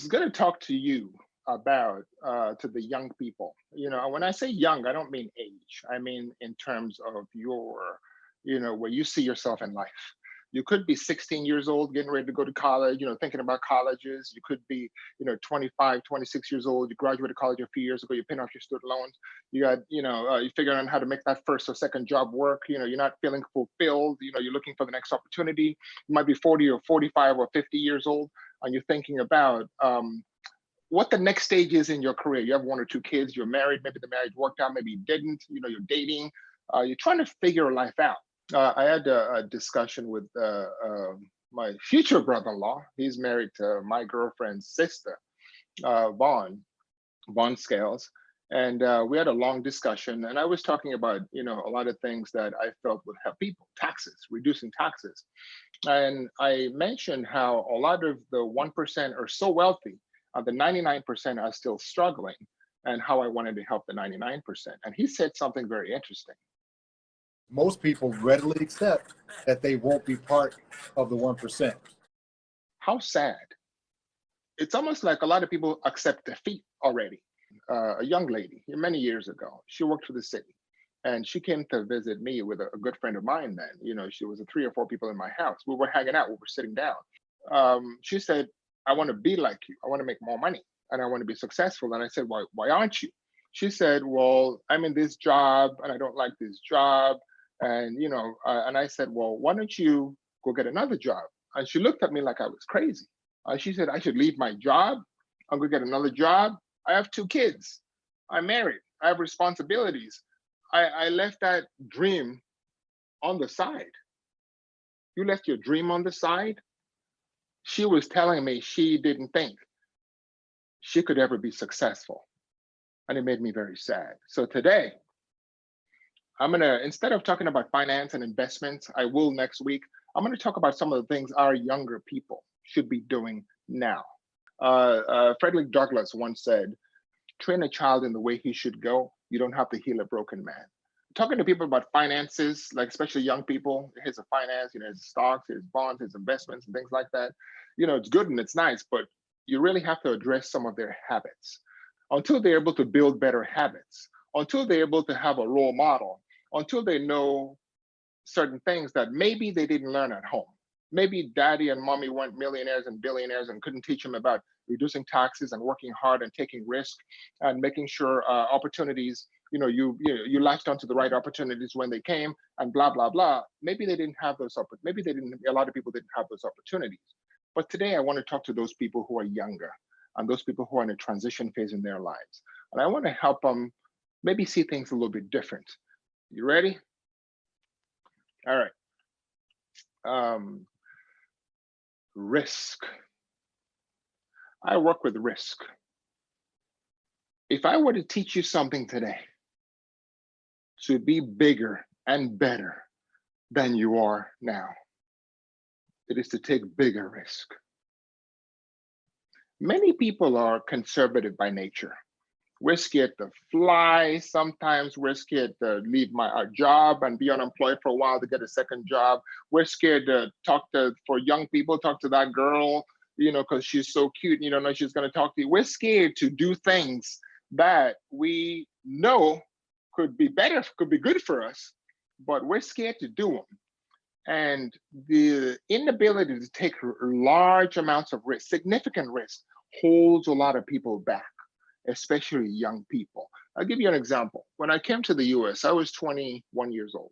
was going to talk to you about to the young people. When I say young, I don't mean age. I mean in terms of your, where you see yourself in life. You could be 16 years old, getting ready to go to college, thinking about colleges. You could be, 25, 26 years old. You graduated college a few years ago. You're paying off your student loans. You got, you're figuring out how to make that first or second job work. You're not feeling fulfilled. You're looking for the next opportunity. You might be 40 or 45 or 50 years old, and you're thinking about what the next stage is in your career. You have one or two kids, you're married, maybe the marriage worked out, maybe it didn't, you're dating, you're trying to figure life out. I had a discussion with my future brother-in-law. He's married to my girlfriend's sister, Vaughn Scales. And we had a long discussion, and I was talking about, a lot of things that I felt would help people, taxes, reducing taxes. And I mentioned how a lot of the 1% are so wealthy, the 99% are still struggling, and how I wanted to help the 99%. And he said something very interesting. Most people readily accept that they won't be part of the 1%. How sad. It's almost like a lot of people accept defeat already. A young lady many years ago, she worked for the city, and she came to visit me with a good friend of mine then. She was 3 or 4 people in my house. We were hanging out, we were sitting down. She said, I want to be like you. I want to make more money, and I want to be successful. And I said, why aren't you? She said, well, I'm in this job and I don't like this job. And, and I said, well, why don't you go get another job? And she looked at me like I was crazy. She said, I should leave my job and go get another job. I have 2 kids. I'm married. I have responsibilities. I left that dream on the side. You left your dream on the side? She was telling me she didn't think she could ever be successful. And it made me very sad. So today, I'm gonna, instead of talking about finance and investments, I will next week, I'm gonna talk about some of the things our younger people should be doing now. Frederick Douglass once said, train a child in the way he should go. You don't have to heal a broken man. Talking to people about finances, like especially young people, here's a finance, his stocks, his bonds, his investments, and things like that. It's good and it's nice, but you really have to address some of their habits. Until they're able to build better habits, until they're able to have a role model, until they know certain things that maybe they didn't learn at home. Maybe daddy and mommy weren't millionaires and billionaires and couldn't teach them about reducing taxes and working hard and taking risk and making sure opportunities, you latched onto the right opportunities when they came and blah, blah, blah. Maybe they didn't have those opportunities. Maybe they didn't, a lot of people didn't have those opportunities. But today I want to talk to those people who are younger and those people who are in a transition phase in their lives. And I want to help them maybe see things a little bit different. You ready? All right. Risk. I work with risk. If I were to teach you something today to be bigger and better than you are now, it is to take bigger risk. Many people are conservative by nature. We're scared to fly. Sometimes we're scared to leave our job and be unemployed for a while to get a second job. We're scared to for young people, talk to that girl, because she's so cute, you don't know she's going to talk to you. We're scared to do things that we know could be better, could be good for us, but we're scared to do them. And the inability to take large amounts of risk, significant risk, holds a lot of people back, especially young people. I'll give you an example. When I came to the US, I was 21 years old.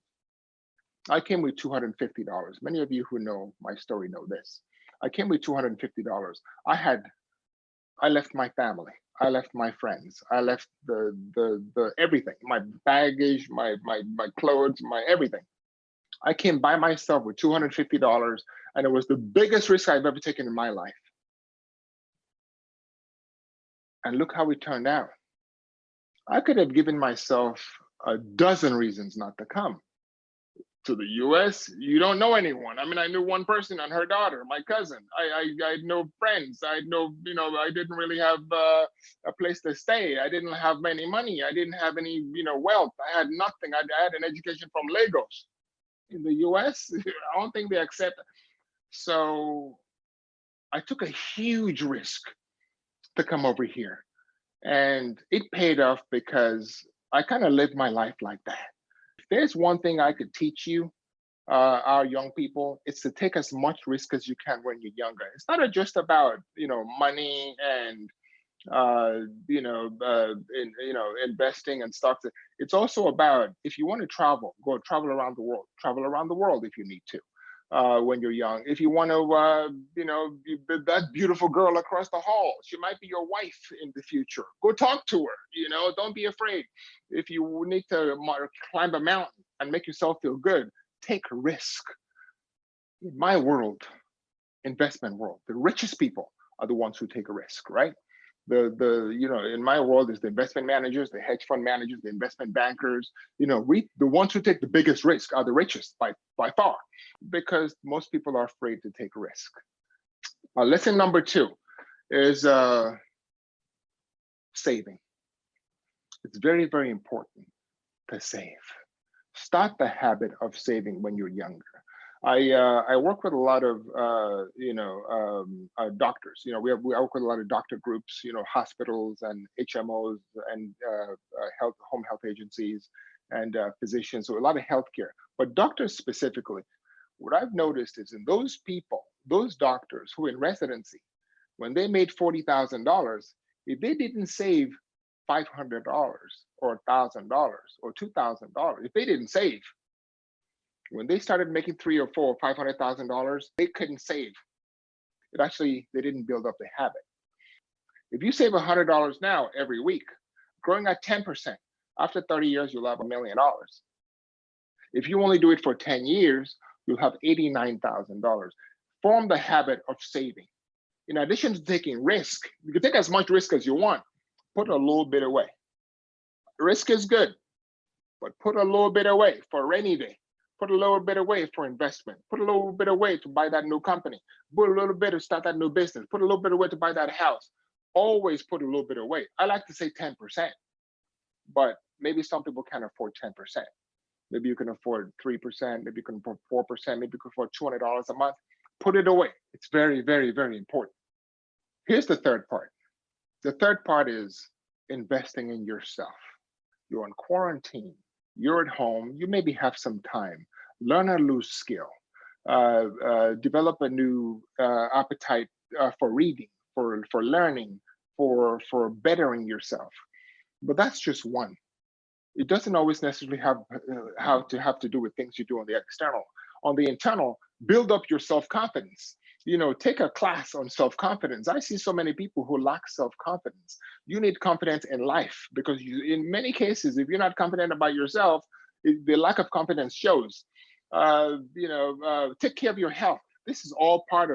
I came with $250. Many of you who know my story know this. I came with $250. I left my family. I left my friends. I left the everything, my baggage, my clothes, my everything. I came by myself with $250, and it was the biggest risk I've ever taken in my life. And look how it turned out. I could have given myself a dozen reasons not to come to the US. You don't know anyone. I mean, I knew one person and her daughter, my cousin. I had no friends. I had no, I didn't really have a place to stay. I didn't have any money. I didn't have any, wealth. I had nothing. I had an education from Lagos. In the US, I don't think they accept. So I took a huge risk to come over here. And it paid off because I kind of lived my life like that. If there's one thing I could teach you, our young people, it's to take as much risk as you can when you're younger. It's not just about, money and investing and stocks. It's also about, if you want to travel, go travel around the world. Travel around the world if you need to. When you're young, if you want to, that beautiful girl across the hall, she might be your wife in the future. Go talk to her. Don't be afraid. If you need to climb a mountain and make yourself feel good, take a risk. In my world, investment world, the richest people are the ones who take a risk, right? In my world is the investment managers, the hedge fund managers, the investment bankers. The ones who take the biggest risk are the richest by far, because most people are afraid to take a risk. Lesson number 2 is saving. It's very, very important to save. Start the habit of saving when you're younger. I work with a lot of doctors. I work with a lot of doctor groups, hospitals and HMOs and home health agencies and physicians. So a lot of healthcare, but doctors specifically. What I've noticed is in those people, those doctors who in residency, when they made $40,000, if they didn't save $500 or $1,000 or $2,000, if they didn't save, when they started making $300,000 or $400,000 or $500,000, they couldn't save. They didn't build up the habit. If you save $100 now every week, growing at 10%, after 30 years, you'll have $1 million. If you only do it for 10 years, you'll have $89,000. Form the habit of saving. In addition to taking risk, you can take as much risk as you want, put a little bit away. Risk is good, but put a little bit away for a rainy day. Put a little bit away for investment. Put a little bit away to buy that new company. Put a little bit to start that new business. Put a little bit away to buy that house. Always put a little bit away. I like to say 10%, but maybe some people can't afford 10%. Maybe you can afford 3%, maybe you can afford 4%, maybe you can afford $200 a month. Put it away. It's very, very, very important. Here's the third part. The third part is investing in yourself. You're on quarantine. You're at home. You maybe have some time. Learn a new skill. Develop a new appetite for reading, for learning, for bettering yourself. But that's just one. It doesn't always necessarily have to do with things you do on the external. On the internal, build up your self-confidence. Take a class on self-confidence. I see so many people who lack self-confidence. You need confidence in life, because in many cases, if you're not confident about yourself, the lack of confidence shows. Take care of your health. This is all part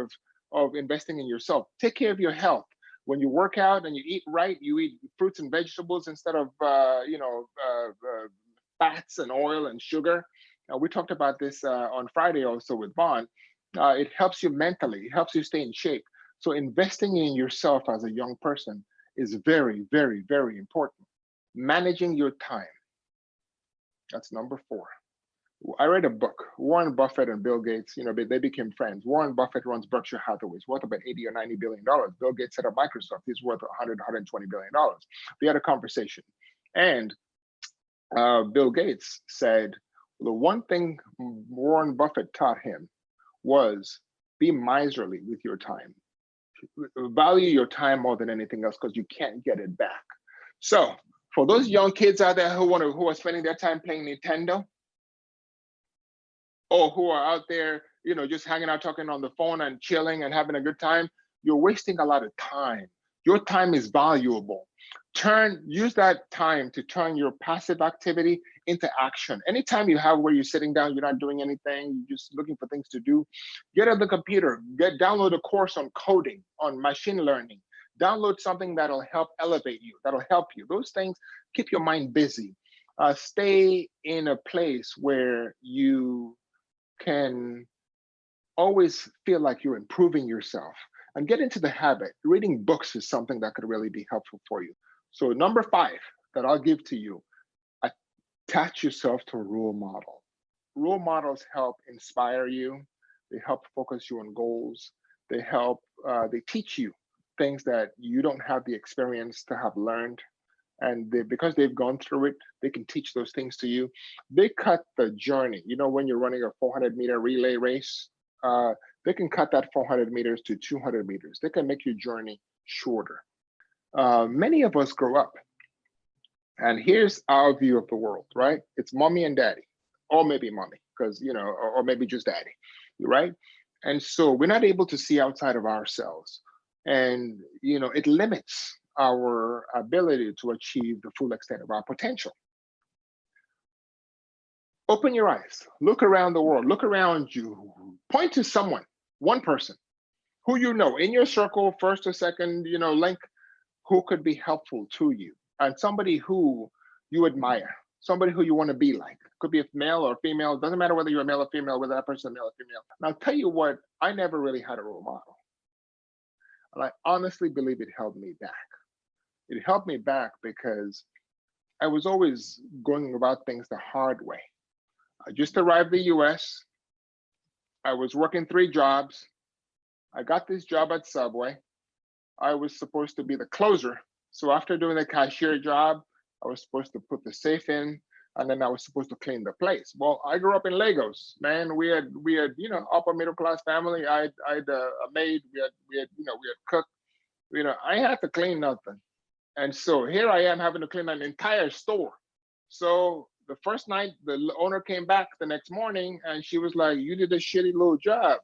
of investing in yourself. Take care of your health. When you work out and you eat right, you eat fruits and vegetables instead of fats and oil and sugar. We talked about this on Friday also with Vaughn. It helps you mentally. It helps you stay in shape. So investing in yourself as a young person is very, very, very important. Managing your time. That's number 4. I read a book. Warren Buffett and Bill Gates, they became friends. Warren Buffett runs Berkshire Hathaway. He's worth about $80 or $90 billion. Bill Gates set up Microsoft. He's worth $100, $120 billion. We had a conversation. And Bill Gates said, the one thing Warren Buffett taught him was be miserly with your time. Value your time more than anything else, because you can't get it back. So for those young kids out there who are spending their time playing Nintendo, or who are out there, just hanging out, talking on the phone and chilling and having a good time, you're wasting a lot of time. Your time is valuable. Use that time to turn your passive activity into action. Anytime you have where you're sitting down, you're not doing anything, you're just looking for things to do, get on the computer, download a course on coding, on machine learning, download something that'll help elevate you, that'll help you. Those things keep your mind busy. Stay in a place where you can always feel like you're improving yourself, and get into the habit. Reading books is something that could really be helpful for you. So number 5 that I'll give to you, attach yourself to a role model. Role models help inspire you. They help focus you on goals. They teach you things that you don't have the experience to have learned. And because they've gone through it, they can teach those things to you. They cut the journey. You know, when you're running a 400-meter relay race, they can cut that 400 meters to 200 meters. They can make your journey shorter. Many of us grow up, and here's our view of the world, right? It's mommy and daddy, or maybe mommy, because, you know, or maybe just daddy, right? And so we're not able to see outside of ourselves. And, you know, it limits our ability to achieve the full extent of our potential. Open your eyes, look around the world, look around you, point to someone, one person who you know in your circle, first or second, you know, link, who could be helpful to you, and somebody who you admire, somebody who you want to be like. Could be a male or female, doesn't matter whether you're a male or female, whether that person is male or female. And I'll tell you what, I never really had a role model. And I honestly believe it held me back. It held me back because I was always going about things the hard way. I just arrived in the US. I was working 3 jobs. I got this job at Subway. I was supposed to be the closer. So after doing the cashier job, I was supposed to put the safe in, and then I was supposed to clean the place. Well, I grew up in Lagos, man. We had you know, upper middle class family. I had a maid. We had cook. You know, I had to clean nothing. And so here I am having to clean an entire store. So the first night, the owner came back the next morning, and she was like, "You did a shitty little job."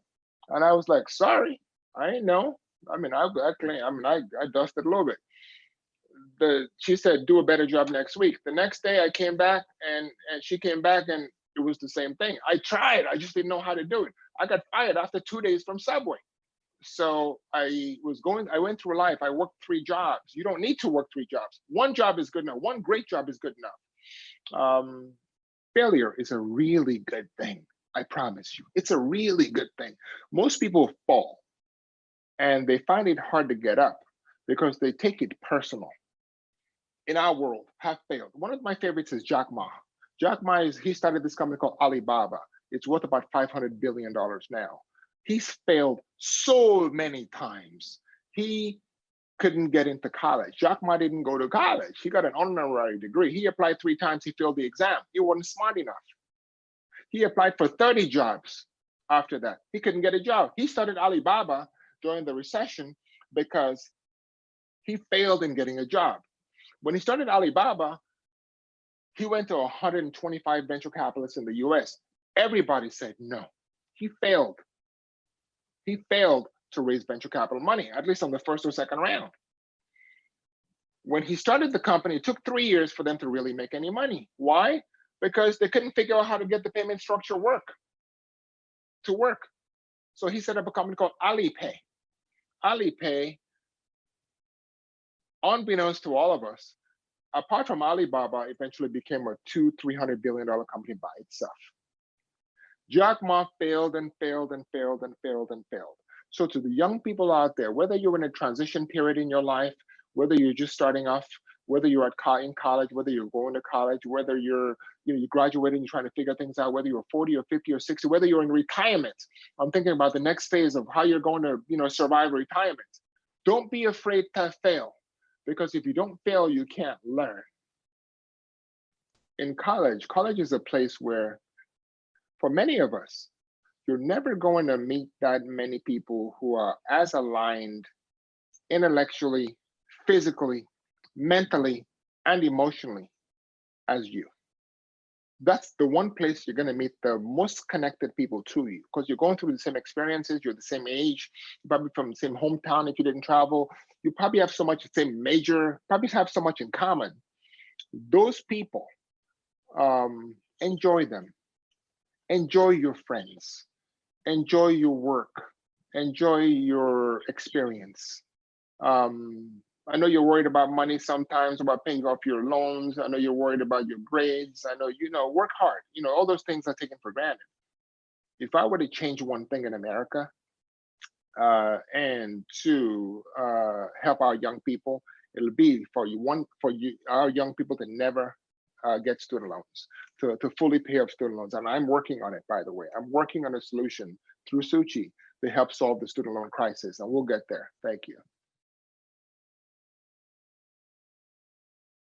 And I was like, "Sorry, I didn't know. I mean, I clean. I mean, I dusted a little bit." She said, "Do a better job next week." The next day I came back, and she came back, and it was the same thing. I tried. I just didn't know how to do it. I got fired after 2 days from Subway. So I went through life. I worked 3 jobs. You don't need to work 3 jobs. 1 job is good enough. 1 great job is good enough. Failure is a really good thing. I promise you, it's a really good thing. Most people fall, and they find it hard to get up because they take it personal. In our world, have failed. One of my favorites is Jack Ma. Jack Ma he started this company called Alibaba. It's worth about $500 billion now. He's failed so many times. He couldn't get into college. Jack Ma didn't go to college. He got an honorary degree. He applied 3 times. He failed the exam. He wasn't smart enough. He applied for 30 jobs after that. He couldn't get a job. He started Alibaba during the recession because he failed in getting a job. When he started Alibaba, he went to 125 venture capitalists in the US. Everybody said no. He failed. He failed to raise venture capital money, at least on the first or second round. When he started the company, it took 3 years for them to really make any money. Why? Because they couldn't figure out how to get the payment structure to work. So he set up a company called Alipay. Alipay, unbeknownst to all of us, apart from Alibaba, eventually became a $200-300 billion company by itself. Jack Ma failed and failed and failed and failed and failed. So to the young people out there, whether you're in a transition period in your life, whether you're just starting off, whether you're in college, whether you're going to college, whether you're graduating, you're trying to figure things out, whether you're 40 or 50 or 60, whether you're in retirement, I'm thinking about the next phase of how you're going to survive retirement. Don't be afraid to fail, because if you don't fail, you can't learn. In college is a place where, for many of us, you're never going to meet that many people who are as aligned intellectually, physically, mentally, and emotionally as you. That's the one place you're going to meet the most connected people to you, because you're going through the same experiences, you're the same age, you're probably from the same hometown if you didn't travel, you probably have so much the same major, probably have so much in common. Those people, enjoy them. Enjoy your friends. Enjoy your work. Enjoy your experience. I know you're worried about money sometimes, about paying off your loans. I know you're worried about your grades. I know, work hard. All those things are taken for granted. If I were to change one thing in America, and to help our young people, it'll be for our young people to never get student loans, to fully pay off student loans. And I'm working on it, by the way. I'm working on a solution through Suchi to help solve the student loan crisis, and we'll get there. Thank you.